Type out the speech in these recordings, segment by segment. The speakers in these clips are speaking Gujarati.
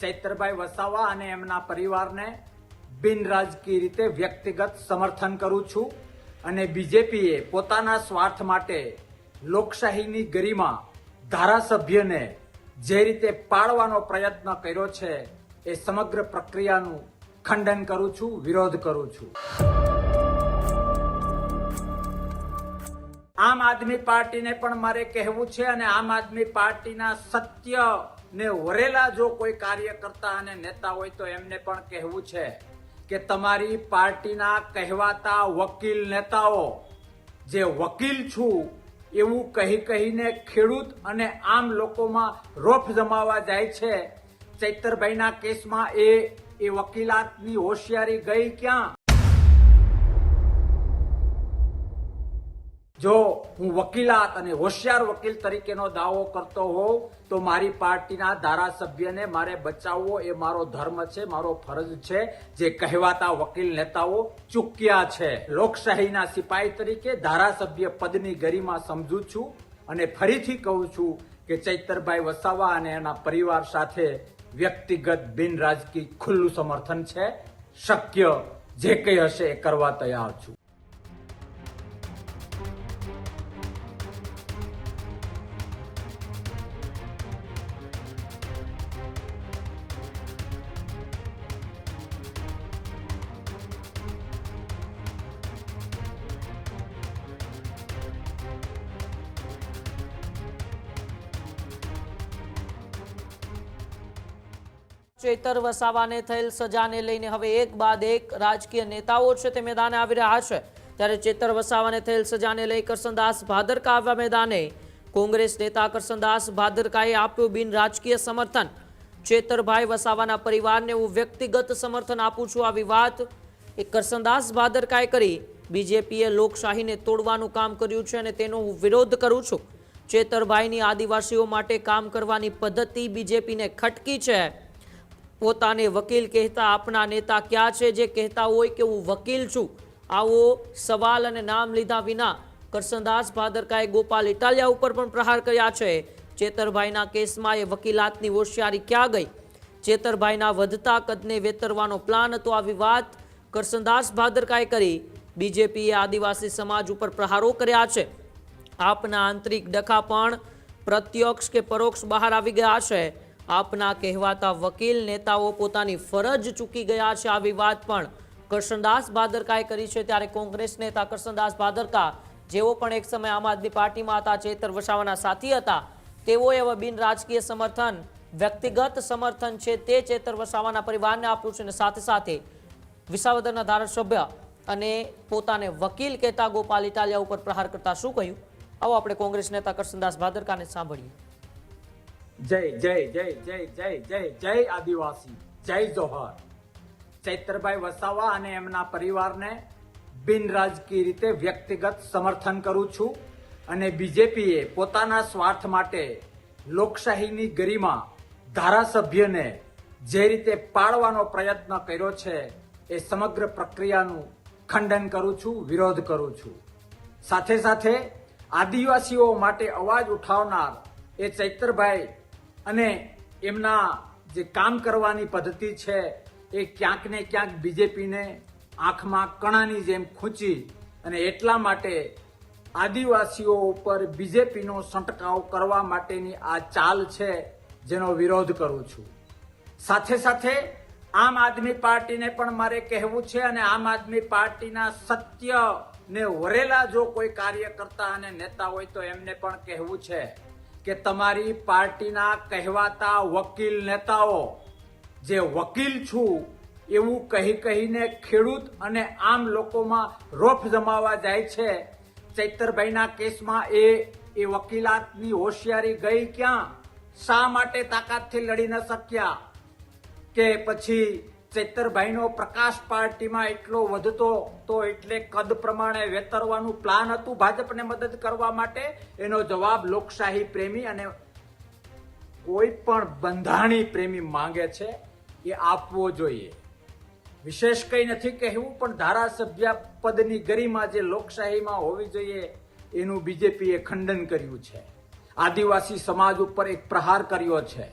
ચૈતરભાઈ વસાવા અને એમના પરિવારને બિનરાજકીય રીતે વ્યક્તિગત સમર્થન કરું છું અને બીજેપીએ પોતાના સ્વાર્થ માટે લોકશાહીની ગરિમા ધારાસભ્યને જે રીતે પાડવાનો પ્રયત્ન કર્યો છે એ સમગ્ર પ્રક્રિયાનું ખંડન કરું છું, વિરોધ કરું છું. આમ આદમી પાર્ટીને પણ મારે કહેવું છે અને આમ આદમી પાર્ટીના સત્ય ને વરેલા જો કોઈ કાર્યકર્તા અને નેતા હોય તો એમને પણ કહેવું છે કે તમારી પાર્ટીના કહેવાતા વકીલ નેતાઓ જે વકીલ છું એવું કહીને ખેડૂત અને આમ લોકોમાં રોફ જમાવા જાય છે. ચૈતરભાઈના કેસમાં એ વકીલાતની હોશિયારી ગઈ ક્યાં? જો હું વકીલાત અને હોશિયાર વકીલ તરીકેનો દાવો કરતો હોઉં તો મારી પાર્ટીના ધારાસભ્યને મારે બચાવવો એ મારો ધર્મ છે, મારો ફરજ છે, જે કહેવાતા વકીલ નેતાઓ ચૂક્યા છે. લોકશાહીના સિપાહી તરીકે ધારાસભ્ય પદની ગરિમા સમજુ છું અને ફરીથી કહું છું કે ચૈતરભાઈ વસાવા અને એના પરિવાર સાથે વ્યક્તિગત બિનરાજકીય ખુલ્લું સમર્થન છે. શક્ય જે કંઈ હશે એ કરવા તૈયાર છું. ચૈતર વસાવાને થયેલ સજાને લઈને હવે એક બાદ એક રાજકીય નેતાઓ છે તે મેદાને આવી રહ્યા છે. ત્યારે ચૈતર વસાવાને થયેલ સજાને લઈ કરસનદાસ ભાદરકા આવ્યા મેદાને. કોંગ્રેસ નેતા કરસનદાસ ભાદરકાએ આપ્યું બિન રાજકીય સમર્થન. ચૈતરભાઈ વસાવાના પરિવારને હું વ્યક્તિગત સમર્થન આપું છું. આવી વાત એ કરસનદાસ ભાદરકાએ કરી. બીજેપીએ લોકશાહીને તોડવાનું કામ કર્યું છે અને તેનો હું વિરોધ કરું છું. ચૈતરભાઈની આદિવાસીઓ માટે કામ કરવાની પદ્ધતિ બીજેપીને ખટકી છે. પોતાને વકીલ કહેતા આપના નેતા ક્યાં છે જે કહેતા હોય કે હું વકીલ છું? આવો સવાલ અને નામ લીધા વિના કરસનદાસ ભાદરકાએ ગોપાલ ઇટાલિયા ઉપર પણ પ્રહાર કર્યા છે. ચૈતરભાઈના કેસમાં એ વકીલાતની હોશિયારી ક્યાં ગઈ? ચૈતરભાઈના વધતા કદને વેતરવાનો પ્લાન હતો. આવી વાત કરસનદાસ ભાદરકાએ કરી. બીજેપીએ આદિવાસી સમાજ ઉપર પ્રહારો કર્યા છે. આપના આંતરિક ડખા પણ પ્રત્યક્ષ કે પરોક્ષ બહાર આવી ગયા છે. આપના કહેવાતા વકીલ નેતાઓ પોતાની ફરજ ચૂકી ગયા છે. આવી વાત પણ કરસનદાસ ભાદરકાએ કરી છે. ત્યારે કોંગ્રેસ નેતા કરસનદાસ ભાદરકા, જેઓ પણ એક સમય આમ આદમી પાર્ટીમાં હતા, ચૈતર વસાવાના સાથી હતા, તેઓએ હવે બિન રાજકીય સમર્થન, વ્યક્તિગત સમર્થન છે તે ચૈતર વસાવાના પરિવારને આપ્યું છે અને સાથે સાથે વિસાવદરના ધારાસભ્ય અને પોતાને વકીલ કહેતા ગોપાલ ઇટાલિયા ઉપર પ્રહાર કરતા શું કહ્યું? આવો આપણે કોંગ્રેસ નેતા કરસનદાસ ભાદરકાને સાંભળીએ. જય જય જય જય જય જય જય આદિવાસી, જય જોહર. ચૈતરભાઈ વસાવા અને એમના પરિવારને બિનરાજકીય રીતે વ્યક્તિગત સમર્થન કરું છું અને બીજેપીએ પોતાના સ્વાર્થ માટે લોકશાહીની ગરિમા ધારાસભ્યને જે રીતે પાડવાનો પ્રયત્ન કર્યો છે એ સમગ્ર પ્રક્રિયાનું ખંડન કરું છું, વિરોધ કરું છું. સાથે સાથે આદિવાસીઓ માટે અવાજ ઉઠાવનાર એ ચૈતરભાઈ અને એમના જે કામ કરવાની પદ્ધતિ છે એ ક્યાંક ને ક્યાંક બીજેપીને આંખમાં કણાની જેમ ખૂંચી અને એટલા માટે આદિવાસીઓ ઉપર બીજેપીનો છંટકાવ કરવા માટેની આ ચાલ છે, જેનો વિરોધ કરું છું. સાથે સાથે આમ આદમી પાર્ટીને પણ મારે કહેવું છે અને આમ આદમી પાર્ટીના સત્ય ને વરેલા જો કોઈ કાર્યકર્તા અને નેતા હોય તો એમને પણ કહેવું છે કે તમારી પાર્ટીના કહેવાતા વકીલ નેતાઓ જે વકીલ છું એવું કહીને ખેડૂત અને આમ લોકોમાં રોફ જમાવા જાય છે. ચૈતરભાઈના કેસમાં એ વકીલાતની હોશિયારી ગઈ ક્યાં? શા માટે તાકાતથી લડી ન શક્યા? કે પછી ચૈતરભાઈનો પ્રકાશ પાર્ટીમાં એટલો વધતો તો એટલે કદ પ્રમાણે વેતરવાનું પ્લાન હતું ભાજપને મદદ કરવા માટે? એનો જવાબ લોકશાહી પ્રેમી અને કોઈ પણ બંધારણી પ્રેમી માંગે છે એ આપવો જોઈએ. વિશેષ કંઈ નથી કહેવું, પણ ધારાસભ્ય પદની ગરિમા જે લોકશાહીમાં હોવી જોઈએ એનું બીજેપીએ ખંડન કર્યું છે. આદિવાસી સમાજ ઉપર એક પ્રહાર કર્યો છે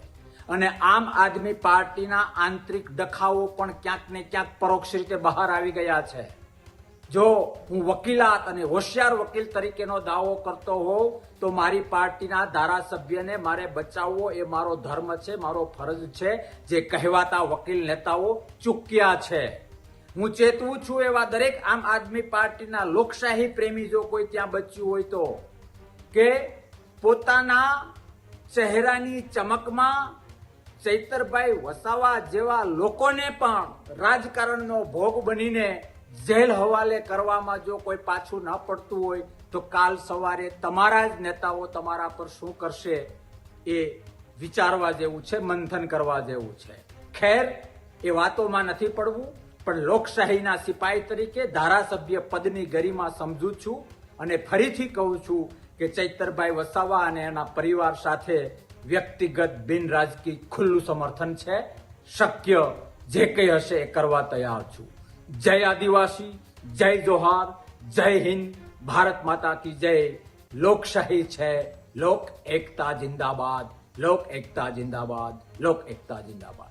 અને આમ આદમી પાર્ટીના આંતરિક ડખાઓ પણ ક્યાંક ને ક્યાંક પરોક્ષ રીતે બહાર આવી ગયા છે. જો હું વકીલાત અને હોશિયાર વકીલ તરીકેનો દાવો કરતો હોઉં તો મારી પાર્ટીના ધારાસભ્યને મારે બચાવવો એ મારો ધર્મ છે, મારો ફરજ છે, જે કહેવાતા વકીલ નેતાઓ ચૂક્યા છે. હું ચેતવું છું એવા દરેક આમ આદમી પાર્ટીના લોકશાહી પ્રેમી જો કોઈ ત્યાં બચ્યું હોય તો, કે પોતાના ચહેરાની ચમકમાં ચૈતરભાઈ વસાવા જેવા લોકોને પણ રાજકારણનો ભોગ બનીને જેલ હવાલે કરવામાં જો કોઈ પાછું ન પડતું હોય તો કાલ સવારે તમારા જ નેતાઓ તમારા પર શું કરશે એ વિચારવા જેવું છે, મંથન કરવા જેવું છે. ખેર, એ વાતોમાં નથી પડવું, પણ લોકશાહીના સિપાહી તરીકે ધારાસભ્ય પદની ગરિમા સમજું છું અને ફરીથી કહું છું કે ચૈતરભાઈ વસાવા અને એના પરિવાર સાથે વ્યક્તિગત બિન રાજકીય ખુલ્લું સમર્થન છે. શક્ય જે કંઈ હશે એ કરવા તૈયાર છું. જય આદિવાસી, જય જોહાર, જય હિન્દ, ભારત માતા કી જય. લોકશાહી છે, લોક એકતા જિંદાબાદ, લોક એકતા જિંદાબાદ, લોક એકતા જિંદાબાદ.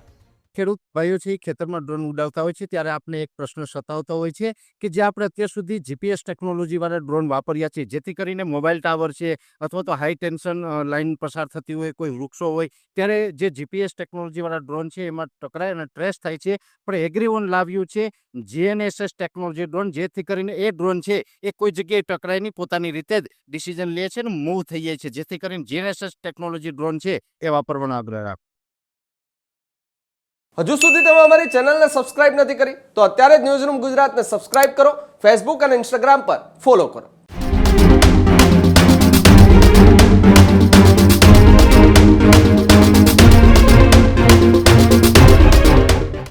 ખેડૂત ભાઈઓ છે ખેતરમાં ડ્રોન ઉડાવતા હોય છે ત્યારે આપણે એક પ્રશ્ન સતાવતો હોય છે કે જે આપણે અત્યાર સુધી જીપીએસ ટેકનોલોજીવાળા ડ્રોન વાપર્યા છે, જેથી કરીને મોબાઈલ ટાવર છે અથવા તો હાઈ ટેન્શન લાઇન પસાર થતી હોય, કોઈ વૃક્ષો હોય, ત્યારે જે જીપીએસ ટેકનોલોજીવાળા ડ્રોન છે એમાં ટકરાય અને ટ્રેસ થાય છે. પણ એગ્રીઓન લાવ્યું છે GNSS ટેકનોલોજી ડ્રોન, જેથી કરીને એ ડ્રોન છે એ કોઈ જગ્યાએ ટકરાય નહીં, પોતાની રીતે જ ડિસિઝન લે છે અને મૂવ થઈ જાય છે, જેથી કરીને GNSS ટેકનોલોજી ડ્રોન છે એ વાપરવાનો આગ્રહ રાખો. હજુ સુધી તમે અમારી ચેનલને સબસ્ક્રાઇબ નથી કરી તો અત્યારે જ ન્યૂઝરૂમ ગુજરાતને સબસ્ક્રાઇબ કરો, ફેસબુક અને ઇન્સ્ટાગ્રામ પર ફોલો કરો.